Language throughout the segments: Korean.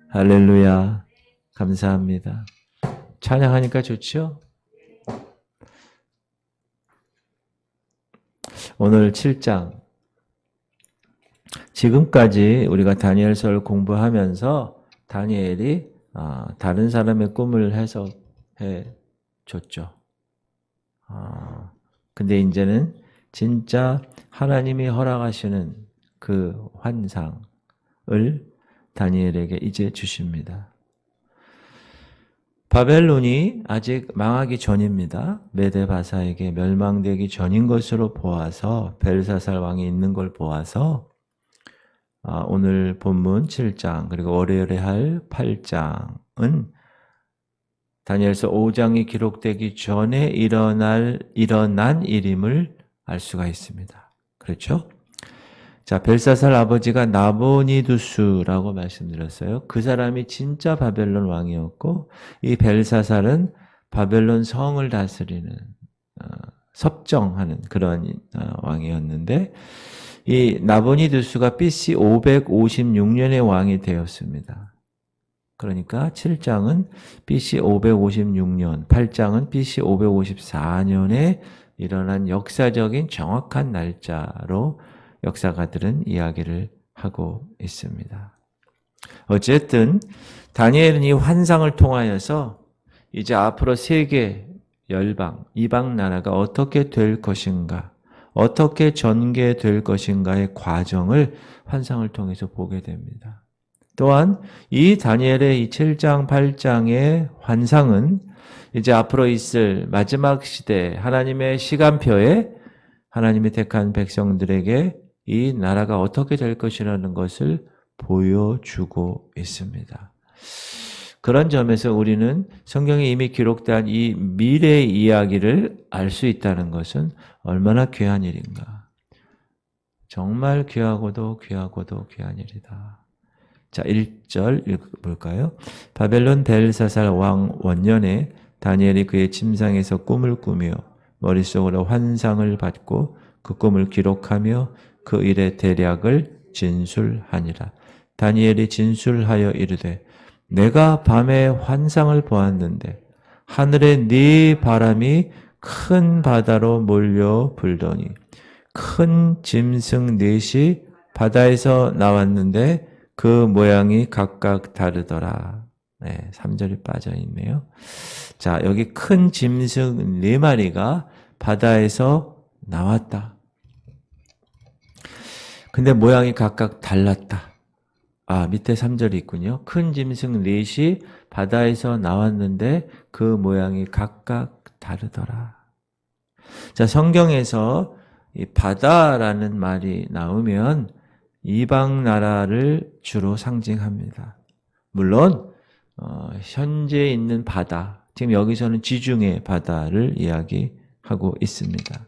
할렐루야. 감사합니다. 찬양하니까 좋죠? 오늘 7장. 지금까지 우리가 다니엘서를 공부하면서 다니엘이 다른 사람의 꿈을 해석해 줬죠. 근데 이제는 진짜 하나님이 허락하시는 그 환상을 다니엘에게 이제 주십니다. 바벨론이 아직 망하기 전입니다. 메데바사에게 멸망되기 전인 것으로 보아서 벨사살 왕이 있는 걸 보아서 오늘 본문 7장 그리고 월요일에 할 8장은 다니엘서 5장이 기록되기 전에 일어난 일임을 알 수가 있습니다. 그렇죠? 자, 벨사살 아버지가 나보니두스라고 말씀드렸어요. 그 사람이 진짜 바벨론 왕이었고 이 벨사살은 바벨론 성을 다스리는 섭정하는 그런 왕이었는데 이 나보니두스가 BC 556년에 왕이 되었습니다. 그러니까 7장은 BC 556년, 8장은 BC 554년에 일어난 역사적인 정확한 날짜로 역사가들은 이야기를 하고 있습니다. 어쨌든 다니엘은 이 환상을 통하여서 이제 앞으로 세계, 열방, 이방 나라가 어떻게 될 것인가, 어떻게 전개될 것인가의 과정을 환상을 통해서 보게 됩니다. 또한 이 다니엘의 이 7장, 8장의 환상은 이제 앞으로 있을 마지막 시대 하나님의 시간표에 하나님이 택한 백성들에게 이 나라가 어떻게 될 것이라는 것을 보여주고 있습니다. 그런 점에서 우리는 성경에 이미 기록된 이 미래의 이야기를 알 수 있다는 것은 얼마나 귀한 일인가. 정말 귀하고도 귀하고도 귀한 일이다. 자, 1절 읽어볼까요? 바벨론 벨사살 왕 원년에 다니엘이 그의 침상에서 꿈을 꾸며 머릿속으로 환상을 받고 그 꿈을 기록하며 그 일의 대략을 진술하니라. 다니엘이 진술하여 이르되 내가 밤에 환상을 보았는데 하늘에 네 바람이 큰 바다로 몰려 불더니 큰 짐승 넷이 바다에서 나왔는데 그 모양이 각각 다르더라. 네, 3절이 빠져 있네요. 자, 여기 큰 짐승 4마리가 바다에서 나왔다. 근데 모양이 각각 달랐다. 밑에 3절이 있군요. 큰 짐승 4이 바다에서 나왔는데 그 모양이 각각 다르더라. 자, 성경에서 이 바다라는 말이 나오면 이방 나라를 주로 상징합니다. 물론 현재 있는 바다, 지금 여기서는 지중해 바다를 이야기하고 있습니다.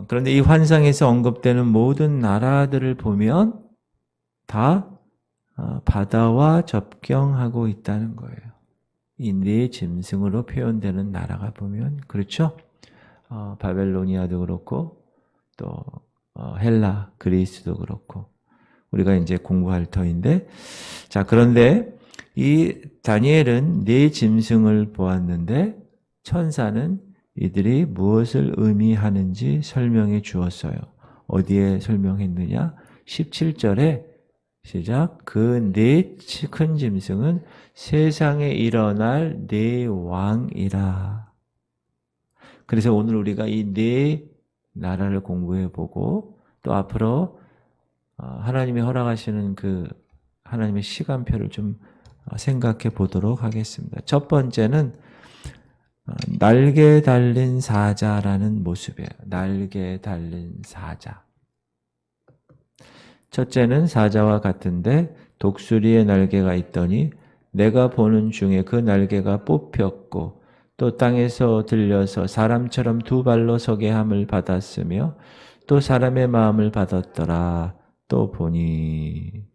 그런데 이 환상에서 언급되는 모든 나라들을 보면 다 바다와 접경하고 있다는 거예요. 이 네 짐승으로 표현되는 나라가 보면 그렇죠? 바벨로니아도 그렇고 또 헬라, 그리스도 그렇고 우리가 이제 공부할 터인데 자, 그런데 이 다니엘은 네 짐승을 보았는데 천사는 이들이 무엇을 의미하는지 설명해 주었어요. 어디에 설명했느냐? 17절에 시작. 그 네 큰 짐승은 세상에 일어날 네 왕이라. 그래서 오늘 우리가 이 네 나라를 공부해 보고 또 앞으로 하나님이 허락하시는 그 하나님의 시간표를 좀 생각해 보도록 하겠습니다. 첫 번째는 날개 달린 사자라는 모습이에요. 날개 달린 사자. 첫째는 사자와 같은데 독수리의 날개가 있더니 내가 보는 중에 그 날개가 뽑혔고 또 땅에서 들려서 사람처럼 두 발로 서게 함을 받았으며 또 사람의 마음을 받았더라. 또 보니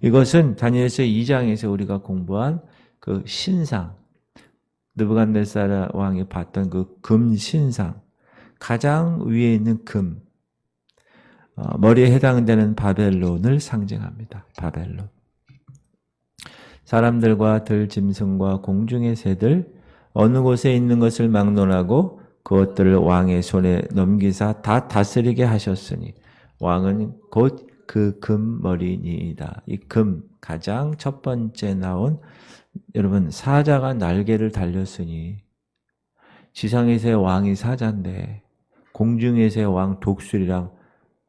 이것은 다니엘서 2장에서 우리가 공부한 그 신상 느부갓네살 왕이 봤던 그 금 신상 가장 위에 있는 금 머리에 해당되는 바벨론을 상징합니다. 바벨론. 사람들과 들짐승과 공중의 새들 어느 곳에 있는 것을 막론하고 그것들을 왕의 손에 넘기사 다 다스리게 하셨으니 왕은 곧 그 금머리니이다. 이 금, 가장 첫 번째 나온 여러분 사자가 날개를 달렸으니 지상에서의 왕이 사자인데 공중에서의 왕 독수리랑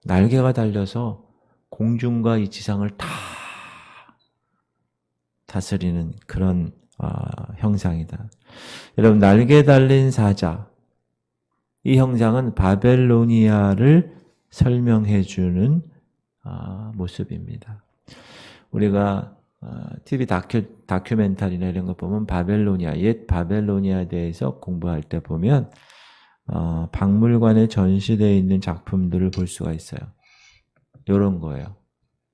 날개가 달려서 공중과 이 지상을 다 다스리는 그런 형상이다. 여러분 날개 달린 사자 이 형상은 바벨로니아를 설명해 주는 모습입니다. 우리가 TV 다큐멘터리나 이런 거 보면 바벨로니아, 옛 바벨로니아에 대해서 공부할 때 보면 박물관에 전시되어 있는 작품들을 볼 수가 있어요. 이런 거예요.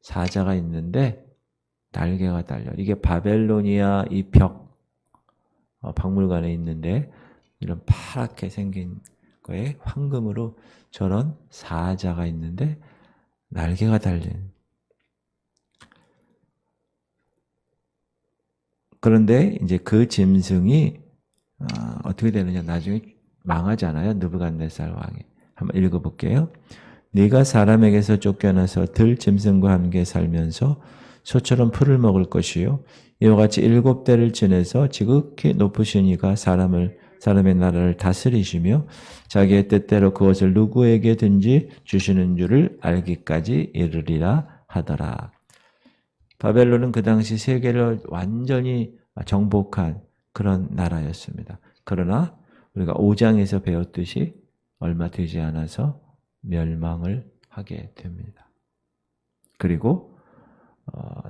사자가 있는데 날개가 달려. 이게 바벨로니아 이 벽 박물관에 있는데 이런 파랗게 생긴 거에 황금으로 저런 사자가 있는데 날개가 달린. 그런데 이제 그 짐승이 어떻게 되느냐 나중에 망하잖아요. 느부갓네살 왕이. 한번 읽어볼게요. 네가 사람에게서 쫓겨나서 들짐승과 함께 살면서 소처럼 풀을 먹을 것이요 이와 같이 7대를 지내서 지극히 높으신 이가 사람의 나라를 다스리시며 자기의 뜻대로 그것을 누구에게든지 주시는 줄을 알기까지 이르리라 하더라. 바벨론은 그 당시 세계를 완전히 정복한 그런 나라였습니다. 그러나 우리가 5장에서 배웠듯이 얼마 되지 않아서 멸망을 하게 됩니다. 그리고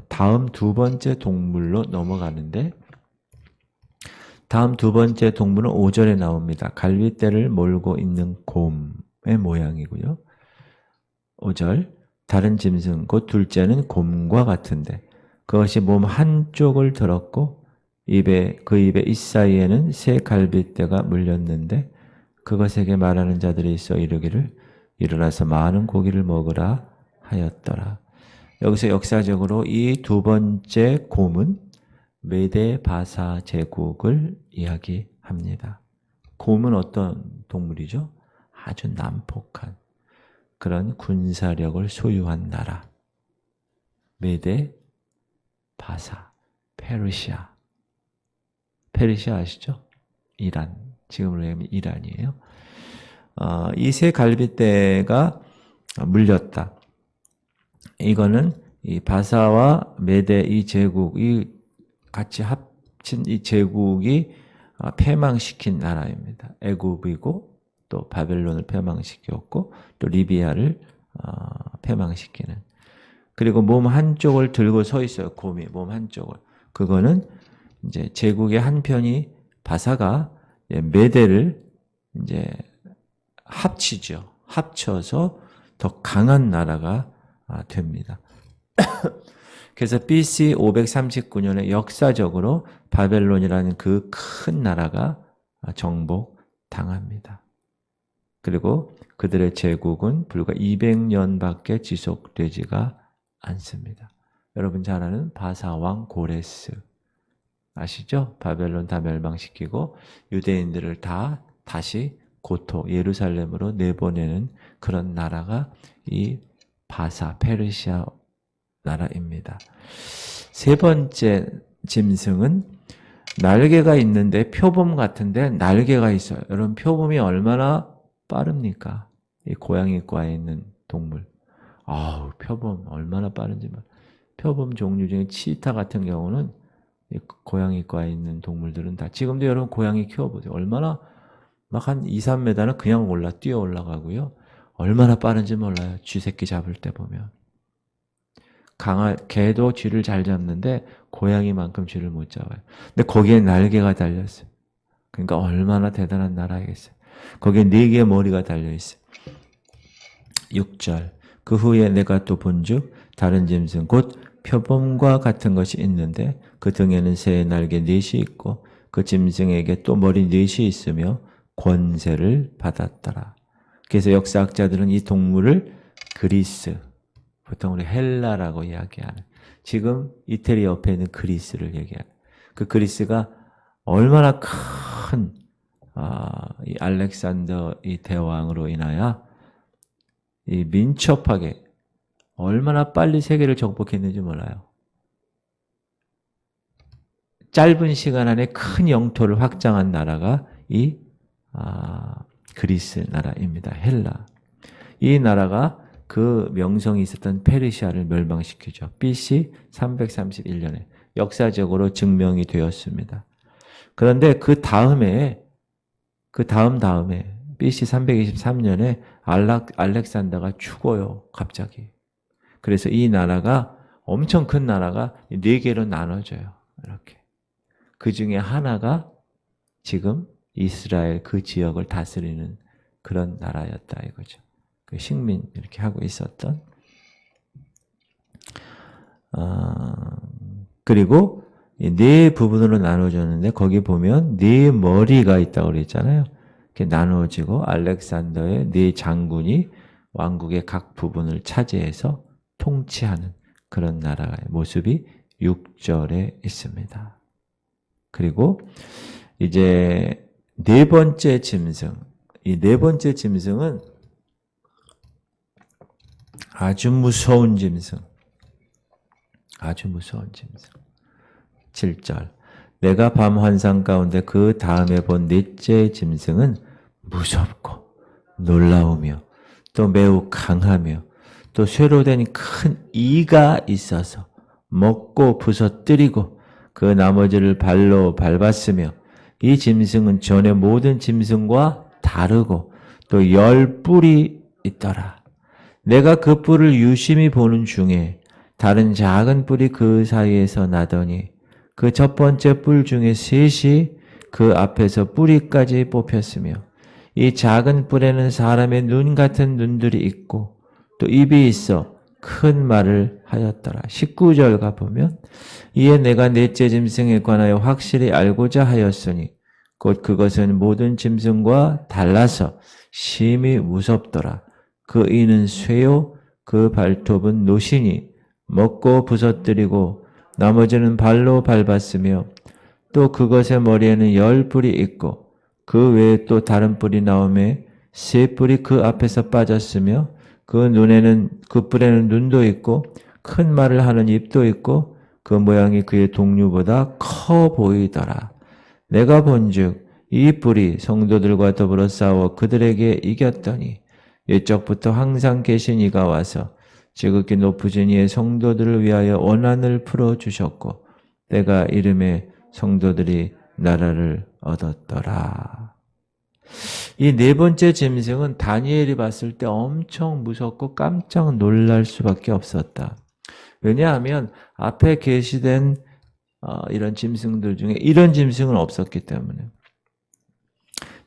다음 두 번째 동물로 넘어가는데 다음 두 번째 동물은 5절에 나옵니다. 갈빗대를 몰고 있는 곰의 모양이고요. 5절 다른 짐승 곧 둘째는 곰과 같은데 그것이 몸 한쪽을 들었고 그 입에 잇사이에는 새 갈빗대가 물렸는데 그것에게 말하는 자들이 있어 이르기를 일어나서 많은 고기를 먹으라 하였더라. 여기서 역사적으로 이 두 번째 곰은 메데 바사 제국을 이야기합니다. 곰은 어떤 동물이죠? 아주 난폭한 그런 군사력을 소유한 나라. 메데 바사, 페르시아. 페르시아 아시죠? 이란. 지금으로 얘기하면 이란이에요. 이 세 갈빗대가 물렸다. 이거는 이 바사와 메데 이 제국이 같이 합친 이 제국이 패망시킨 나라입니다. 애굽이고 또 바벨론을 패망시켰고 또 리비아를 패망시키는. 그리고 몸 한쪽을 들고 서 있어요. 곰이 몸 한쪽을. 그거는 이제 제국의 한편이 바사가 메대를 이제 합치죠. 합쳐서 더 강한 나라가 됩니다. 그래서 BC 539년에 역사적으로 바벨론이라는 그 큰 나라가 정복당합니다. 그리고 그들의 제국은 불과 200년밖에 지속되지가 않습니다. 여러분 잘 아는 바사왕 고레스 아시죠? 바벨론 다 멸망시키고 유대인들을 다 다시 고토 예루살렘으로 내보내는 그런 나라가 이 바사 페르시아 나라입니다. 세 번째 짐승은 날개가 있는데 표범 같은데 날개가 있어요. 여러분 표범이 얼마나 빠릅니까? 이 고양이과에 있는 동물. 표범 얼마나 빠른지. 표범 종류 중에 치타 같은 경우는 이 고양이과에 있는 동물들은 다 지금도 여러분 고양이 키워보세요. 얼마나 막 한 2, 3m는 그냥 뛰어 올라가고요. 얼마나 빠른지 몰라요. 쥐새끼 잡을 때 보면. 개도 쥐를 잘 잡는데 고양이만큼 쥐를 못 잡아요. 근데 거기에 날개가 달렸어요. 그러니까 얼마나 대단한 나라이겠어요. 거기에 4개의 머리가 달려있어요. 6절 그 후에 내가 또 본즉 다른 짐승 곧 표범과 같은 것이 있는데 그 등에는 새의 날개 4이 있고 그 짐승에게 또 머리 4이 있으며 권세를 받았더라. 그래서 역사학자들은 이 동물을 그리스 보통 우리 헬라라고 이야기하는 지금 이태리 옆에 있는 그리스를 얘기해요. 그 그리스가 얼마나 큰 이 알렉산더 이 대왕으로 인하여 이 민첩하게 얼마나 빨리 세계를 정복했는지 몰라요. 짧은 시간 안에 큰 영토를 확장한 나라가 이 그리스 나라입니다. 헬라. 이 나라가 그 명성이 있었던 페르시아를 멸망시키죠. BC 331년에 역사적으로 증명이 되었습니다. 그런데 그 다음에 BC 323년에 알렉산더가 죽어요. 갑자기. 그래서 이 나라가 엄청 큰 나라가 4개로 나눠져요. 이렇게. 그 중에 하나가 지금 이스라엘 그 지역을 다스리는 그런 나라였다 이거죠. 그 식민 이렇게 하고 있었던. 그리고 4 부분으로 나눠졌는데 거기 보면 4 머리가 있다고 그랬잖아요. 이렇게 나눠지고 알렉산더의 4 장군이 왕국의 각 부분을 차지해서 통치하는 그런 나라의 모습이 6절에 있습니다. 그리고 이제 4번째 짐승. 이 4번째 짐승은 아주 무서운 짐승. 아주 무서운 짐승. 7절. 내가 밤 환상 가운데 그 다음에 본 넷째 짐승은 무섭고 놀라우며 또 매우 강하며 또 쇠로 된 큰 이가 있어서 먹고 부서뜨리고 그 나머지를 발로 밟았으며 이 짐승은 전에 모든 짐승과 다르고 또 10뿔이 있더라. 내가 그 뿔을 유심히 보는 중에 다른 작은 뿔이 그 사이에서 나더니 그 첫 번째 뿔 중에 3이 그 앞에서 뿌리까지 뽑혔으며 이 작은 뿔에는 사람의 눈 같은 눈들이 있고 또 입이 있어 큰 말을 하였더라. 19절 가보면 이에 내가 넷째 짐승에 관하여 확실히 알고자 하였으니 곧 그것은 모든 짐승과 달라서 심히 무섭더라. 그 이는 쇠요 그 발톱은 노시니 먹고 부서뜨리고 나머지는 발로 밟았으며 또 그것의 머리에는 10뿔이 있고 그 외에 또 다른 뿔이 나오매 3뿔이 그 앞에서 빠졌으며 그 뿔에는 눈도 있고 큰 말을 하는 입도 있고 그 모양이 그의 동류보다 커 보이더라. 내가 본즉 이 뿔이 성도들과 더불어 싸워 그들에게 이겼더니 옛적부터 항상 계신 이가 와서 지극히 높으신 이의 성도들을 위하여 원한을 풀어주셨고 때가 이름에 성도들이 나라를 얻었더라. 이 4번째 짐승은 다니엘이 봤을 때 엄청 무섭고 깜짝 놀랄 수밖에 없었다. 왜냐하면 앞에 계시된 이런 짐승들 중에 이런 짐승은 없었기 때문에.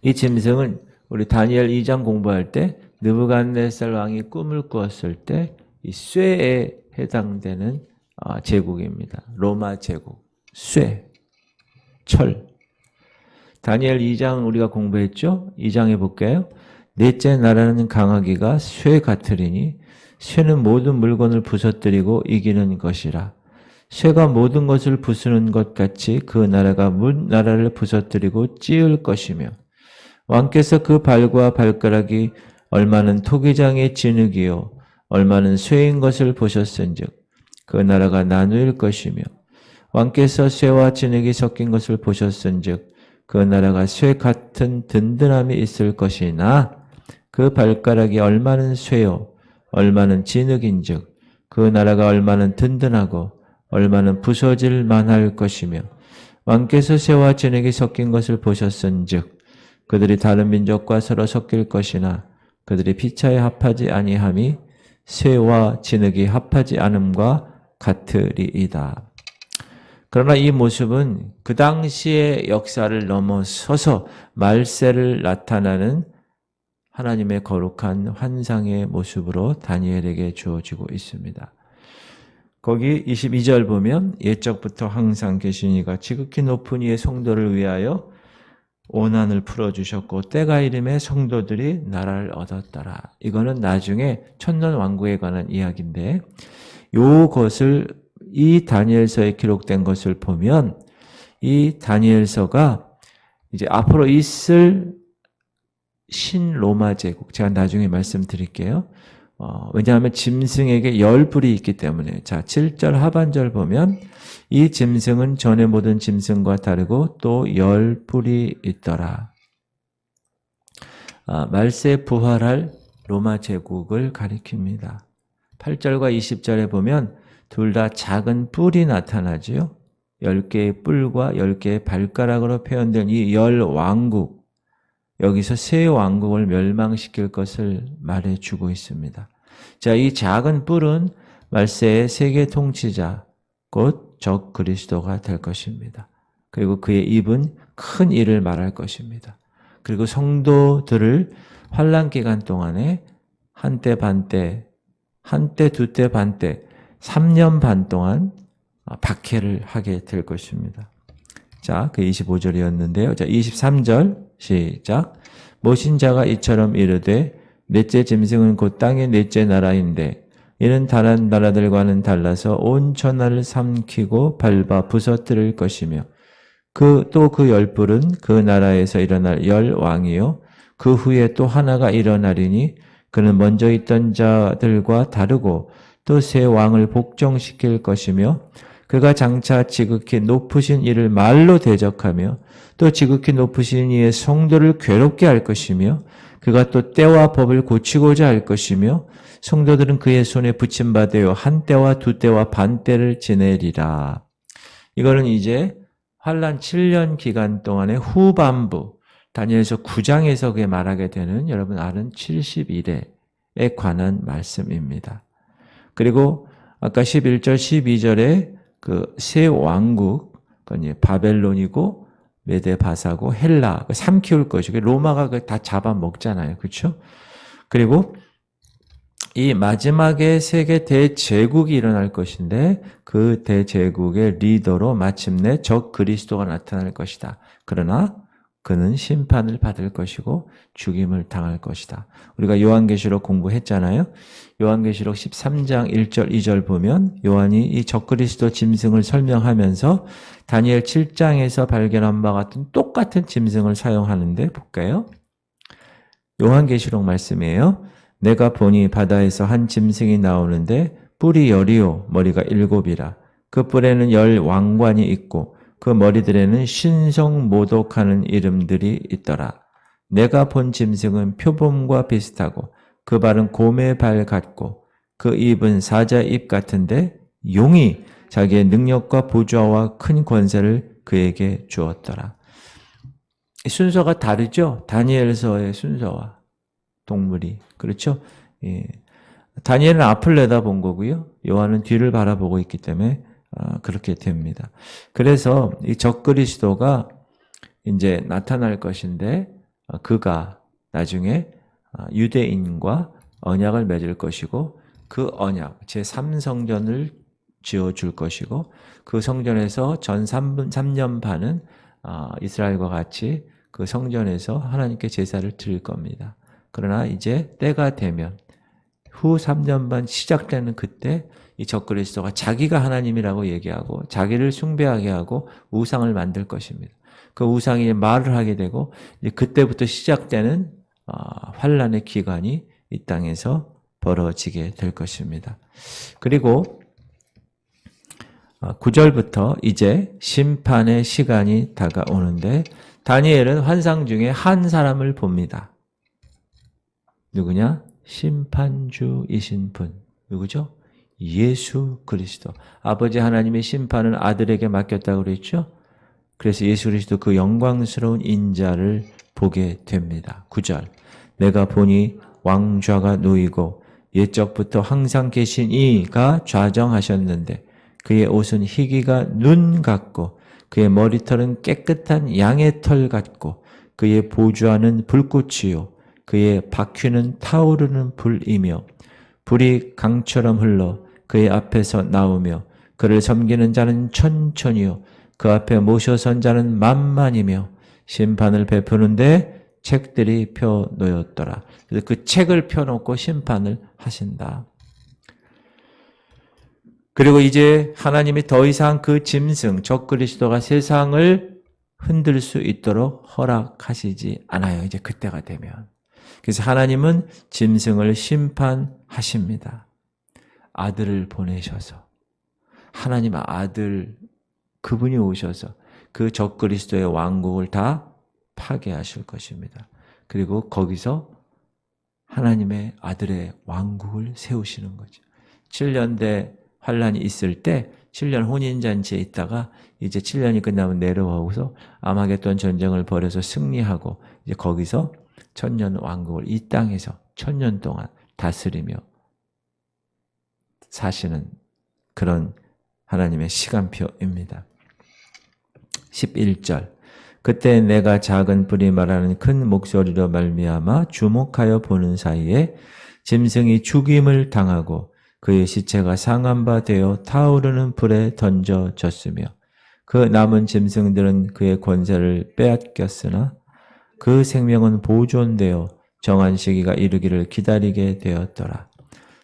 이 짐승은 우리 다니엘 2장 공부할 때 느부갓네살 왕이 꿈을 꾸었을 때 이 쇠에 해당되는 제국입니다. 로마 제국, 쇠, 철. 다니엘 2장 우리가 공부했죠? 2장에 볼게요. 넷째 나라는 강하기가 쇠 같으리니 쇠는 모든 물건을 부서뜨리고 이기는 것이라. 쇠가 모든 것을 부수는 것 같이 그 나라가 문 나라를 부서뜨리고 찌을 것이며 왕께서 그 발과 발가락이 얼마는 토기장의 진흙이요 얼마는 쇠인 것을 보셨은즉 그 나라가 나누일 것이며 왕께서 쇠와 진흙이 섞인 것을 보셨은즉 그 나라가 쇠 같은 든든함이 있을 것이나 그 발가락이 얼마는 쇠요 얼마는 진흙인즉 그 나라가 얼마는 든든하고 얼마는 부서질 만할 것이며 왕께서 쇠와 진흙이 섞인 것을 보셨은즉 그들이 다른 민족과 서로 섞일 것이나 그들이 피차에 합하지 아니함이 쇠와 진흙이 합하지 않음과 같으리이다. 그러나 이 모습은 그 당시의 역사를 넘어서서 말세를 나타나는 하나님의 거룩한 환상의 모습으로 다니엘에게 주어지고 있습니다. 거기 22절 보면 옛적부터 항상 계신 이가 지극히 높은 이의 성도를 위하여 원한을 풀어주셨고 때가 이름에 성도들이 나라를 얻었더라. 이거는 나중에 천년 왕국에 관한 이야기인데 이것을 이 다니엘서에 기록된 것을 보면 이 다니엘서가 이제 앞으로 있을 신로마 제국, 제가 나중에 말씀드릴게요. 왜냐하면 짐승에게 열불이 있기 때문에. 자, 7절 하반절 보면 이 짐승은 전에 모든 짐승과 다르고 또 열불이 있더라. 말세 부활할 로마 제국을 가리킵니다. 8절과 20절에 보면 둘 다 작은 뿔이 나타나지요. 10개의 뿔과 10개의 발가락으로 표현된 이 열 왕국, 여기서 세 왕국을 멸망시킬 것을 말해주고 있습니다. 자, 이 작은 뿔은 말세의 세계 통치자, 곧 적 그리스도가 될 것입니다. 그리고 그의 입은 큰 일을 말할 것입니다. 그리고 성도들을 환난 기간 동안에 한때 반때, 한때 두때 반때, 3년 반 동안 박해를 하게 될 것입니다. 자, 그 25절이었는데요. 자, 23절 시작. 모신 자가 이처럼 이르되 넷째 짐승은 곧 땅의 넷째 나라인데 이는 다른 나라들과는 달라서 온 천하를 삼키고 밟아 부서뜨릴 것이며 또 그 열불은 그 나라에서 일어날 열 왕이요 그 후에 또 하나가 일어나리니 그는 먼저 있던 자들과 다르고 또 새 왕을 복종시킬 것이며 그가 장차 지극히 높으신 이를 말로 대적하며 또 지극히 높으신 이의 성도를 괴롭게 할 것이며 그가 또 때와 법을 고치고자 할 것이며 성도들은 그의 손에 붙임받아요 한 때와 두 때와 반 때를 지내리라. 이거는 이제 환란 7년 기간 동안의 후반부, 다니엘서 9장에서 그게 말하게 되는 여러분 아는 71회에 관한 말씀입니다. 그리고 아까 11절, 12절에 그 세 왕국, 바벨론이고 메데바사고 헬라, 삼키울 것이고 로마가 다 잡아먹잖아요. 그렇죠? 그리고 이 마지막에 세계 대제국이 일어날 것인데 그 대제국의 리더로 마침내 적 그리스도가 나타날 것이다. 그러나 그는 심판을 받을 것이고 죽임을 당할 것이다. 우리가 요한계시록 공부했잖아요. 요한계시록 13장 1절 2절 보면 요한이 이 적그리스도 짐승을 설명하면서 다니엘 7장에서 발견한 바와 같은 똑같은 짐승을 사용하는데 볼까요? 요한계시록 말씀이에요. 내가 보니 바다에서 한 짐승이 나오는데 뿔이 열이요 머리가 7이라. 그 뿔에는 10 왕관이 있고 그 머리들에는 신성모독하는 이름들이 있더라. 내가 본 짐승은 표범과 비슷하고 그 발은 곰의 발 같고 그 입은 사자의 입 같은데 용이 자기의 능력과 보좌와 큰 권세를 그에게 주었더라. 순서가 다르죠? 다니엘서의 순서와 동물이. 그렇죠? 예. 다니엘은 앞을 내다본 거고요. 요한은 뒤를 바라보고 있기 때문에 그렇게 됩니다. 그래서 이 적그리스도가 이제 나타날 것인데 그가 나중에 유대인과 언약을 맺을 것이고 그 언약, 제3성전을 지어줄 것이고 그 성전에서 전 3년 반은 이스라엘과 같이 그 성전에서 하나님께 제사를 드릴 겁니다. 그러나 이제 때가 되면 후 3년 반 시작되는 그때 이 적그리스도가 자기가 하나님이라고 얘기하고 자기를 숭배하게 하고 우상을 만들 것입니다. 그 우상이 말을 하게 되고 그때부터 시작되는 환란의 기간이 이 땅에서 벌어지게 될 것입니다. 그리고 9절부터 이제 심판의 시간이 다가오는데 다니엘은 환상 중에 한 사람을 봅니다. 누구냐? 심판주이신 분. 누구죠? 예수 그리스도. 아버지 하나님의 심판은 아들에게 맡겼다고 그랬죠? 그래서 예수 그리스도 그 영광스러운 인자를 보게 됩니다. 9절. 내가 보니 왕좌가 놓이고 옛적부터 항상 계신 이가 좌정하셨는데 그의 옷은 희기가 눈 같고 그의 머리털은 깨끗한 양의 털 같고 그의 보좌는 불꽃이요 그의 바퀴는 타오르는 불이며 불이 강처럼 흘러 그의 앞에서 나오며 그를 섬기는 자는 천천히요 그 앞에 모셔선 자는 만만이며 심판을 베푸는데 책들이 펴놓였더라. 그래서 그 책을 펴놓고 심판을 하신다. 그리고 이제 하나님이 더 이상 그 짐승, 적그리스도가 세상을 흔들 수 있도록 허락하시지 않아요. 이제 그때가 되면. 그래서 하나님은 짐승을 심판하십니다. 아들을 보내셔서. 하나님 아들, 그분이 오셔서 그 적그리스도의 왕국을 다 파괴하실 것입니다. 그리고 거기서 하나님의 아들의 왕국을 세우시는 거죠. 7년대 환란이 있을 때 7년 혼인잔치에 있다가 이제 7년이 끝나면 내려오고서 아마겟돈 전쟁을 벌여서 승리하고 이제 거기서 천년 왕국을 이 땅에서 1000년 동안 다스리며 사시는 그런 하나님의 시간표입니다. 11절 그때 내가 작은 불이 말하는 큰 목소리로 말미암아 주목하여 보는 사이에 짐승이 죽임을 당하고 그의 시체가 상한 바 되어 타오르는 불에 던져졌으며 그 남은 짐승들은 그의 권세를 빼앗겼으나 그 생명은 보존되어 정한 시기가 이르기를 기다리게 되었더라.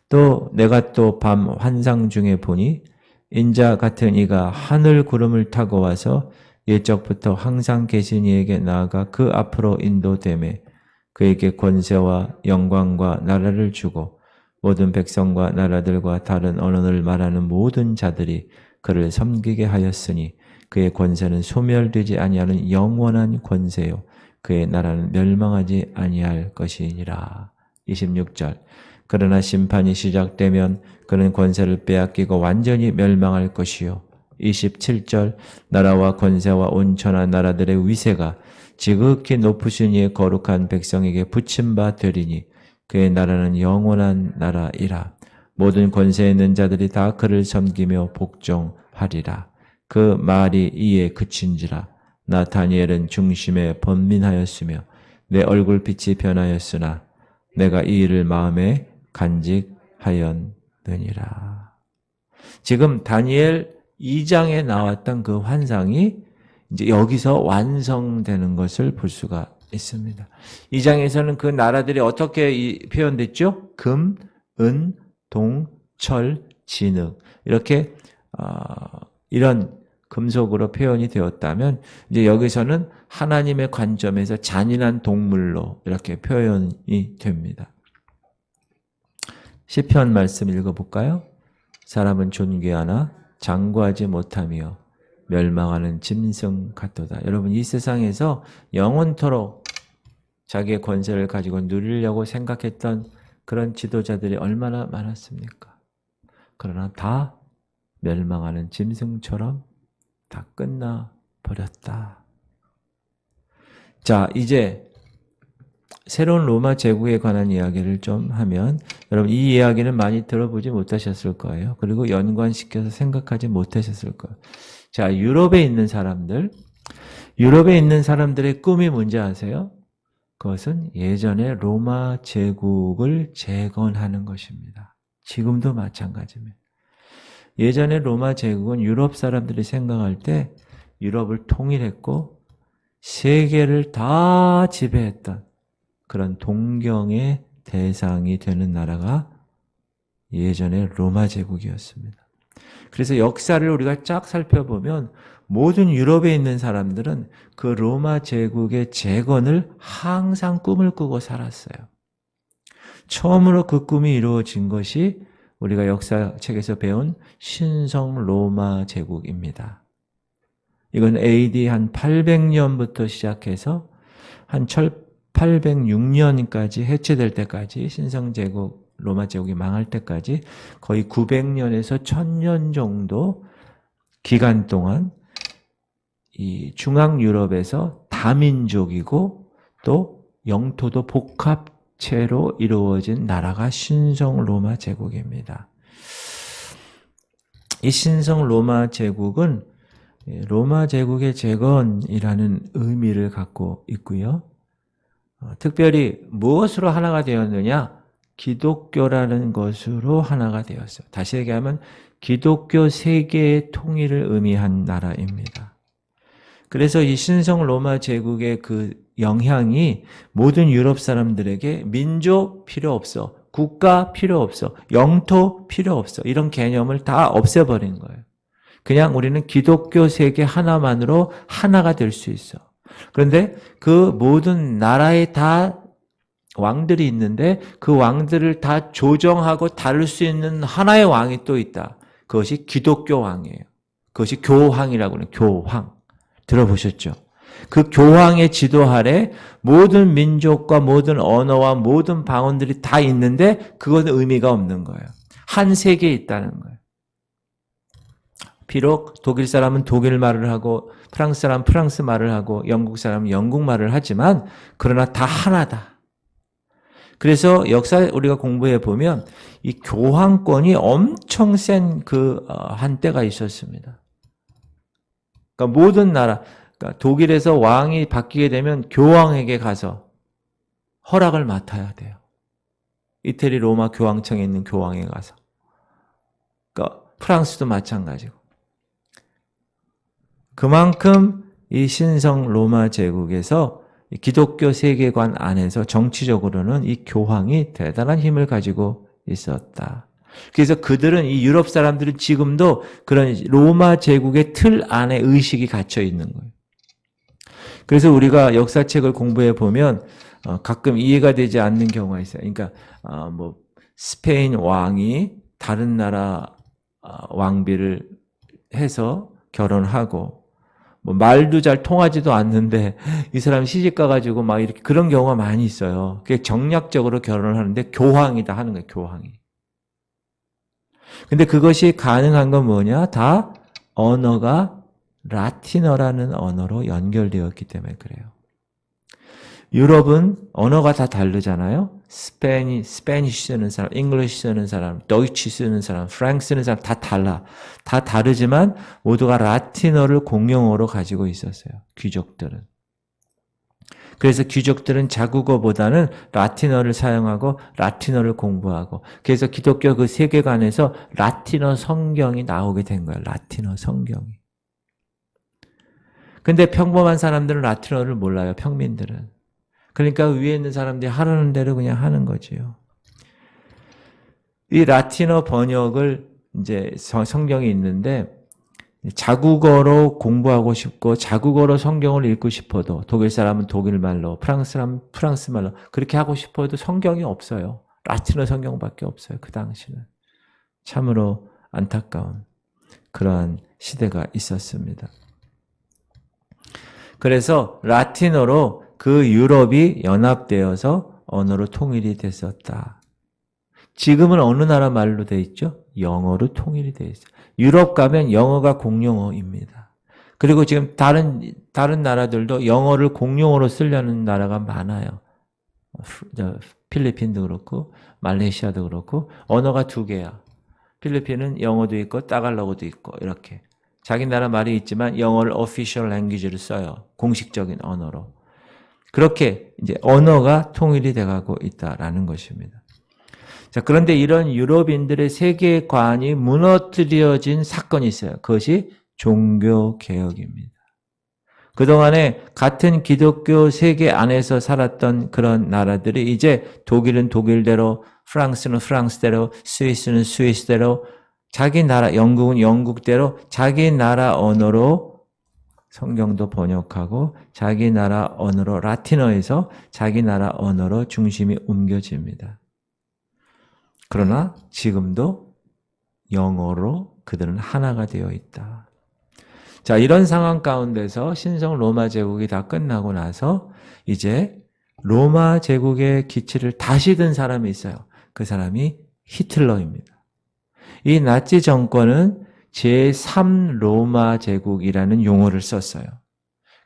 또 내가 또 밤 환상 중에 보니 인자 같은 이가 하늘 구름을 타고 와서 옛적부터 항상 계신 이에게 나아가 그 앞으로 인도되매 그에게 권세와 영광과 나라를 주고 모든 백성과 나라들과 다른 언어를 말하는 모든 자들이 그를 섬기게 하였으니 그의 권세는 소멸되지 아니하는 영원한 권세요 그의 나라는 멸망하지 아니할 것이니라. 26절 그러나 심판이 시작되면 그는 권세를 빼앗기고 완전히 멸망할 것이요 27절 나라와 권세와 온천한 나라들의 위세가 지극히 높으신 이의 거룩한 백성에게 붙임 바 되리니 그의 나라는 영원한 나라이라. 모든 권세에 있는 자들이 다 그를 섬기며 복종하리라. 그 말이 이에 그친지라. 나 다니엘은 중심에 번민하였으며 내 얼굴빛이 변하였으나 내가 이 일을 마음에 간직하였느니라. 지금 다니엘 2장에 나왔던 그 환상이 이제 여기서 완성되는 것을 볼 수가 있습니다. 2장에서는 그 나라들이 어떻게 표현됐죠? 금, 은, 동, 철, 진흙 이렇게 이런 금속으로 표현이 되었다면 이제 여기서는 하나님의 관점에서 잔인한 동물로 이렇게 표현이 됩니다. 시편 말씀 읽어볼까요? 사람은 존귀하나 장구하지 못하며 멸망하는 짐승 같도다. 여러분 이 세상에서 영원토록 자기의 권세를 가지고 누리려고 생각했던 그런 지도자들이 얼마나 많았습니까? 그러나 다 멸망하는 짐승처럼 다 끝나버렸다. 자, 이제 새로운 로마 제국에 관한 이야기를 좀 하면 여러분 이 이야기는 많이 들어보지 못하셨을 거예요. 그리고 연관시켜서 생각하지 못하셨을 거예요. 자, 유럽에 있는 사람들의 꿈이 뭔지 아세요? 그것은 예전에 로마 제국을 재건하는 것입니다. 지금도 마찬가지입니다. 예전에 로마 제국은 유럽 사람들이 생각할 때 유럽을 통일했고 세계를 다 지배했던 그런 동경의 대상이 되는 나라가 예전에 로마 제국이었습니다. 그래서 역사를 우리가 쫙 살펴보면 모든 유럽에 있는 사람들은 그 로마 제국의 재건을 항상 꿈을 꾸고 살았어요. 처음으로 그 꿈이 이루어진 것이 우리가 역사책에서 배운 신성 로마 제국입니다. 이건 AD 한 800년부터 시작해서 한 806년까지 해체될 때까지 신성 제국, 로마 제국이 망할 때까지 거의 900년에서 1000년 정도 기간 동안 이 중앙 유럽에서 다민족이고 또 영토도 복합체로 이루어진 나라가 신성 로마 제국입니다. 이 신성 로마 제국은 로마 제국의 재건이라는 의미를 갖고 있고요. 특별히 무엇으로 하나가 되었느냐? 기독교라는 것으로 하나가 되었어요. 다시 얘기하면 기독교 세계의 통일을 의미한 나라입니다. 그래서 이 신성 로마 제국의 그 영향이 모든 유럽 사람들에게 민족 필요 없어. 국가 필요 없어. 영토 필요 없어. 이런 개념을 다 없애버린 거예요. 그냥 우리는 기독교 세계 하나만으로 하나가 될 수 있어. 그런데 그 모든 나라에 다 왕들이 있는데 그 왕들을 다 조정하고 다룰 수 있는 하나의 왕이 또 있다. 그것이 기독교 왕이에요. 그것이 교황이라고 하는 교황. 들어보셨죠? 그 교황의 지도 아래 모든 민족과 모든 언어와 모든 방언들이 다 있는데 그것은 의미가 없는 거예요. 한 세계에 있다는 거예요. 비록 독일 사람은 독일 말을 하고 프랑스 사람은 프랑스 말을 하고 영국 사람은 영국 말을 하지만 그러나 다 하나다. 그래서 역사 우리가 공부해 보면 이 교황권이 엄청 센 그 한때가 있었습니다. 그러니까 모든 나라, 그러니까 독일에서 왕이 바뀌게 되면 교황에게 가서 허락을 맡아야 돼요. 이태리 로마 교황청에 있는 교황에 가서. 그러니까 프랑스도 마찬가지고. 그만큼 이 신성 로마 제국에서 기독교 세계관 안에서 정치적으로는 이 교황이 대단한 힘을 가지고 있었다. 그래서 그들은 이 유럽 사람들은 지금도 그런 로마 제국의 틀 안에 의식이 갇혀 있는 거예요. 그래서 우리가 역사책을 공부해 보면 가끔 이해가 되지 않는 경우가 있어요. 그러니까 뭐 스페인 왕이 다른 나라 왕비를 해서 결혼하고 뭐 말도 잘 통하지도 않는데 이 사람 시집 가가지고 막 이렇게 그런 경우가 많이 있어요. 그게 정략적으로 결혼을 하는데 교황이다 하는 거예요. 교황이. 근데 그것이 가능한 건 뭐냐? 다 언어가 라틴어라는 언어로 연결되었기 때문에 그래요. 유럽은 언어가 다 다르잖아요. 스페니쉬 쓰는 사람, 잉글리쉬 쓰는 사람, 도이치 쓰는 사람, 프랑스 쓰는 사람 다 달라. 다 다르지만 모두가 라틴어를 공용어로 가지고 있었어요. 귀족들은. 그래서 귀족들은 자국어보다는 라틴어를 사용하고 라틴어를 공부하고 그래서 기독교 그 세계관에서 라틴어 성경이 나오게 된 거예요. 라틴어 성경이. 근데 평범한 사람들은 라틴어를 몰라요. 평민들은. 그러니까 위에 있는 사람들이 하라는 대로 그냥 하는 거지요. 이 라틴어 번역을 이제 성경이 있는데 자국어로 공부하고 싶고 자국어로 성경을 읽고 싶어도 독일 사람은 독일 말로, 프랑스 사람은 프랑스 말로 그렇게 하고 싶어도 성경이 없어요. 라틴어 성경밖에 없어요. 그 당시는. 참으로 안타까운 그러한 시대가 있었습니다. 그래서 라틴어로 그 유럽이 연합되어서 언어로 통일이 됐었다. 지금은 어느 나라 말로 돼 있죠? 영어로 통일이 돼 있어요. 유럽 가면 영어가 공용어입니다. 그리고 지금 다른 나라들도 영어를 공용어로 쓰려는 나라가 많아요. 필리핀도 그렇고 말레이시아도 그렇고 언어가 두 개야. 필리핀은 영어도 있고 따갈로그도 있고 이렇게. 자기 나라 말이 있지만 영어를 official language를 써요. 공식적인 언어로. 그렇게 이제 언어가 통일이 돼가고 있다라는 것입니다. 자, 그런데 이런 유럽인들의 세계관이 무너뜨려진 사건이 있어요. 그것이 종교개혁입니다. 그동안에 같은 기독교 세계 안에서 살았던 그런 나라들이 이제 독일은 독일대로, 프랑스는 프랑스대로, 스위스는 스위스대로, 자기 나라, 영국은 영국대로 자기 나라 언어로 성경도 번역하고 자기 나라 언어로 라틴어에서 자기 나라 언어로 중심이 옮겨집니다. 그러나 지금도 영어로 그들은 하나가 되어 있다. 자, 이런 상황 가운데서 신성 로마 제국이 다 끝나고 나서 이제 로마 제국의 기치를 다시 든 사람이 있어요. 그 사람이 히틀러입니다. 이 나치 정권은 제3 로마 제국이라는 용어를 썼어요.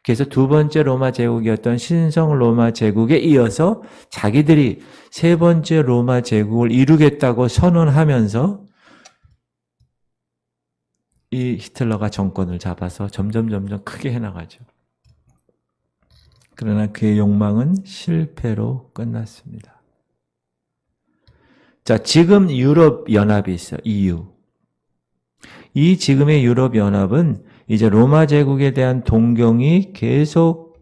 그래서 두 번째 로마 제국이었던 신성 로마 제국에 이어서 자기들이 세 번째 로마 제국을 이루겠다고 선언하면서 이 히틀러가 정권을 잡아서 점점 크게 해나가죠. 그러나 그의 욕망은 실패로 끝났습니다. 자, 지금 유럽 연합이 있어요. EU. 이 지금의 유럽 연합은 이제 로마 제국에 대한 동경이 계속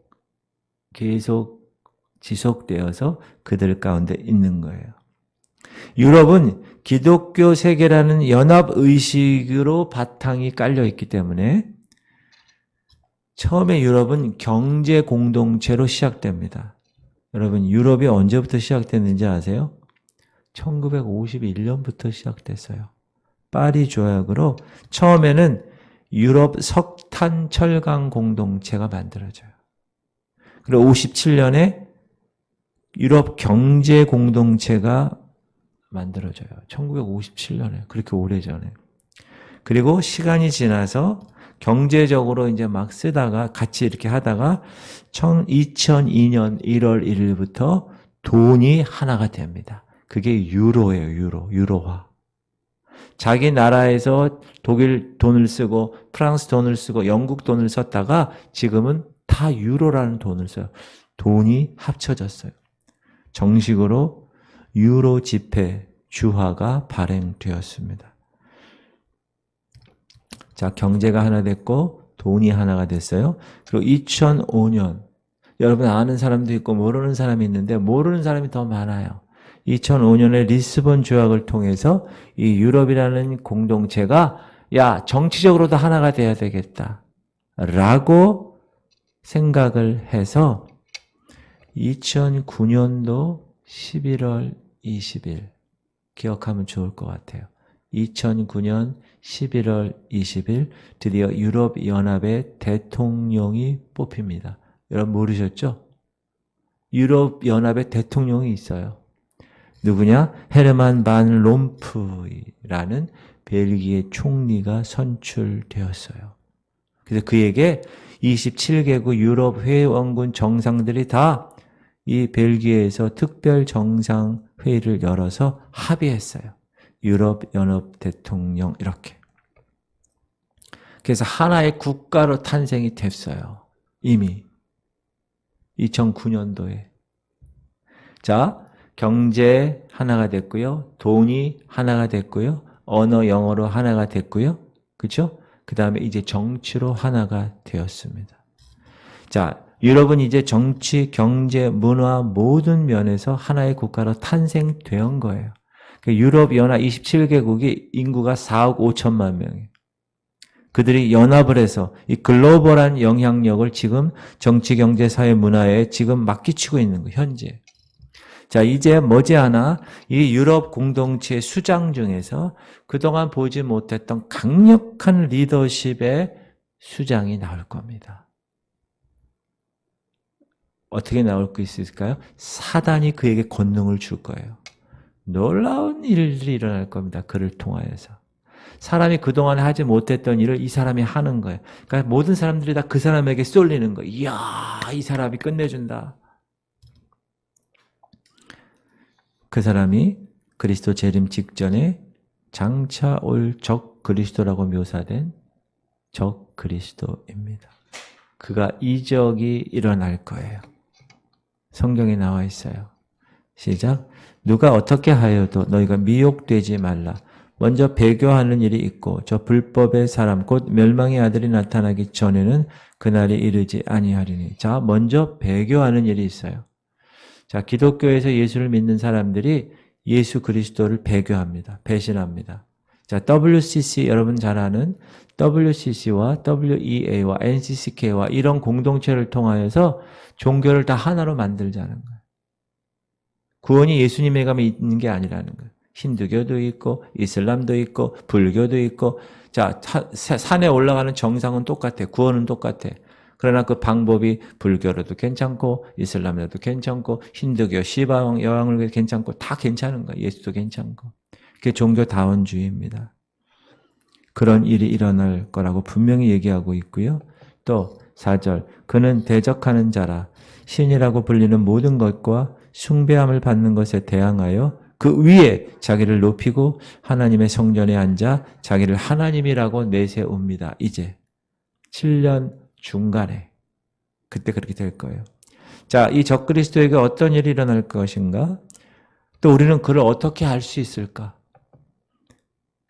지속되어서 그들 가운데 있는 거예요. 유럽은 기독교 세계라는 연합의식으로 바탕이 깔려 있기 때문에 처음에 유럽은 경제 공동체로 시작됩니다. 여러분, 유럽이 언제부터 시작됐는지 아세요? 1951년부터 시작됐어요. 파리 조약으로 처음에는 유럽 석탄 철강 공동체가 만들어져요. 그리고 57년에 유럽 경제 공동체가 만들어져요. 1957년에. 그렇게 오래전에. 그리고 시간이 지나서 경제적으로 이제 막 쓰다가 같이 이렇게 하다가 2002년 1월 1일부터 돈이 하나가 됩니다. 그게 유로예요. 유로화. 자기 나라에서 독일 돈을 쓰고 프랑스 돈을 쓰고 영국 돈을 썼다가 지금은 다 유로라는 돈을 써요. 돈이 합쳐졌어요. 정식으로 유로 지폐 주화가 발행되었습니다. 자, 경제가 하나 됐고 돈이 하나가 됐어요. 그리고 2005년 여러분 아는 사람도 있고 모르는 사람이 있는데 모르는 사람이 더 많아요. 2005년에 리스본 조약을 통해서 이 유럽이라는 공동체가 야, 정치적으로도 하나가 돼야 되겠다 라고 생각을 해서 2009년도 11월 20일 기억하면 좋을 것 같아요. 2009년 11월 20일 드디어 유럽연합의 대통령이 뽑힙니다. 여러분 모르셨죠? 유럽연합의 대통령이 있어요. 누구냐? 헤르만 반 롬푸이라는 벨기에 총리가 선출되었어요. 그래서 그에게 27개국 유럽 회원군 정상들이 다 이 벨기에에서 특별 정상 회의를 열어서 합의했어요. 유럽연합 대통령 이렇게. 그래서 하나의 국가로 탄생이 됐어요. 이미 2009년도에. 자, 경제 하나가 됐고요. 돈이 하나가 됐고요. 언어 영어로 하나가 됐고요. 그렇죠? 그 다음에 이제 정치로 하나가 되었습니다. 자, 유럽은 이제 정치, 경제, 문화 모든 면에서 하나의 국가로 탄생된 거예요. 유럽연합 27개국이 인구가 4억 5천만 명이에요. 그들이 연합을 해서 이 글로벌한 영향력을 지금 정치, 경제, 사회, 문화에 지금 막 끼치고 있는 거예요. 현재. 자, 이제 머지않아 이 유럽 공동체의 수장 중에서 그동안 보지 못했던 강력한 리더십의 수장이 나올 겁니다. 어떻게 나올 수 있을까요? 사단이 그에게 권능을 줄 거예요. 놀라운 일들이 일어날 겁니다. 그를 통하여서. 사람이 그동안 하지 못했던 일을 이 사람이 하는 거예요. 그러니까 모든 사람들이 다 그 사람에게 쏠리는 거예요. 이야, 이 사람이 끝내준다. 그 사람이 그리스도 재림 직전에 장차 올 적 그리스도라고 묘사된 적 그리스도입니다. 그가 이적이 일어날 거예요. 성경에 나와 있어요. 시작. 누가 어떻게 하여도 너희가 미혹되지 말라. 먼저 배교하는 일이 있고 저 불법의 사람 곧 멸망의 아들이 나타나기 전에는 그날이 이르지 아니하리니. 자, 먼저 배교하는 일이 있어요. 자, 기독교에서 예수를 믿는 사람들이 예수 그리스도를 배교합니다. 배신합니다. 자, WCC 여러분 잘 아는 WCC와 WEA와 NCCK와 이런 공동체를 통하여서 종교를 다 하나로 만들자는 거예요. 구원이 예수님에게만 있는 게 아니라는 거예요. 힌두교도 있고 이슬람도 있고 불교도 있고 자, 산에 올라가는 정상은 똑같아. 구원은 똑같아. 그러나 그 방법이 불교로도 괜찮고 이슬람에도 괜찮고 힌두교, 시바왕, 여왕을 괜찮고 다 괜찮은 거예요. 예수도 괜찮고. 그게 종교다원주의입니다. 그런 일이 일어날 거라고 분명히 얘기하고 있고요. 또 4절 그는 대적하는 자라 신이라고 불리는 모든 것과 숭배함을 받는 것에 대항하여 그 위에 자기를 높이고 하나님의 성전에 앉아 자기를 하나님이라고 내세웁니다. 이제 7년 중간에 그때 그렇게 될 거예요. 자, 이 적그리스도에게 어떤 일이 일어날 것인가? 또 우리는 그를 어떻게 알 수 있을까?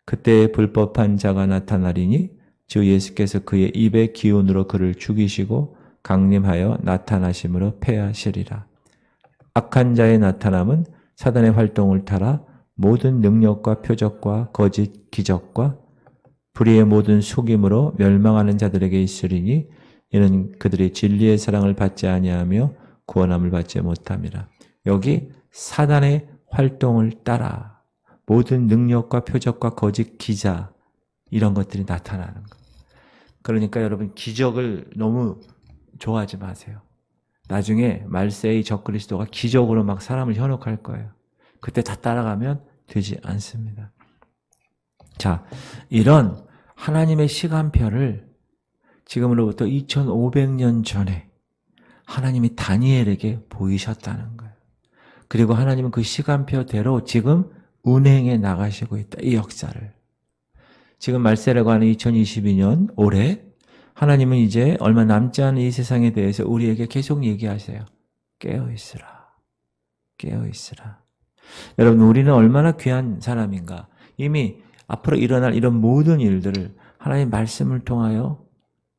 그때 불법한 자가 나타나리니 주 예수께서 그의 입의 기운으로 그를 죽이시고 강림하여 나타나심으로 패하시리라. 악한 자의 나타남은 사단의 활동을 따라 모든 능력과 표적과 거짓 기적과 불의의 모든 속임으로 멸망하는 자들에게 있으리니 이는 그들이 진리의 사랑을 받지 아니하며 구원함을 받지 못함이라. 여기 사단의 활동을 따라 모든 능력과 표적과 거짓 기자 이런 것들이 나타나는 거예요. 그러니까 여러분 기적을 너무 좋아하지 마세요. 나중에 말세의 적그리스도가 기적으로 막 사람을 현혹할 거예요. 그때 다 따라가면 되지 않습니다. 자, 이런 하나님의 시간표를 지금으로부터 2500년 전에 하나님이 다니엘에게 보이셨다는 거예요. 그리고 하나님은 그 시간표대로 지금 운행해 나가시고 있다. 이 역사를. 지금 말세라고 하는 2022년 올해 하나님은 이제 얼마 남지 않은 이 세상에 대해서 우리에게 계속 얘기하세요. 깨어있으라. 깨어있으라. 여러분 우리는 얼마나 귀한 사람인가. 이미 앞으로 일어날 이런 모든 일들을 하나님 말씀을 통하여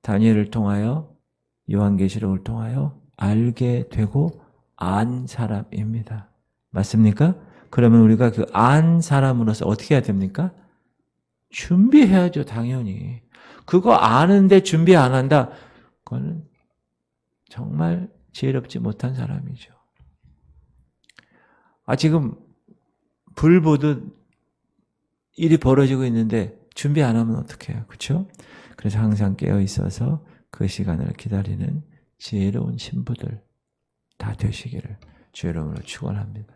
다니엘을 통하여 요한계시록을 통하여 알게 되고 안 사람입니다. 맞습니까? 그러면 우리가 그 안 사람으로서 어떻게 해야 됩니까? 준비해야죠, 당연히. 그거 아는데 준비 안 한다. 그거는 정말 지혜롭지 못한 사람이죠. 지금 불 보듯 일이 벌어지고 있는데 준비 안 하면 어떡해요? 그렇죠? 그래서 항상 깨어 있어서 그 시간을 기다리는 지혜로운 신부들 다 되시기를 주의 이름으로 축원합니다.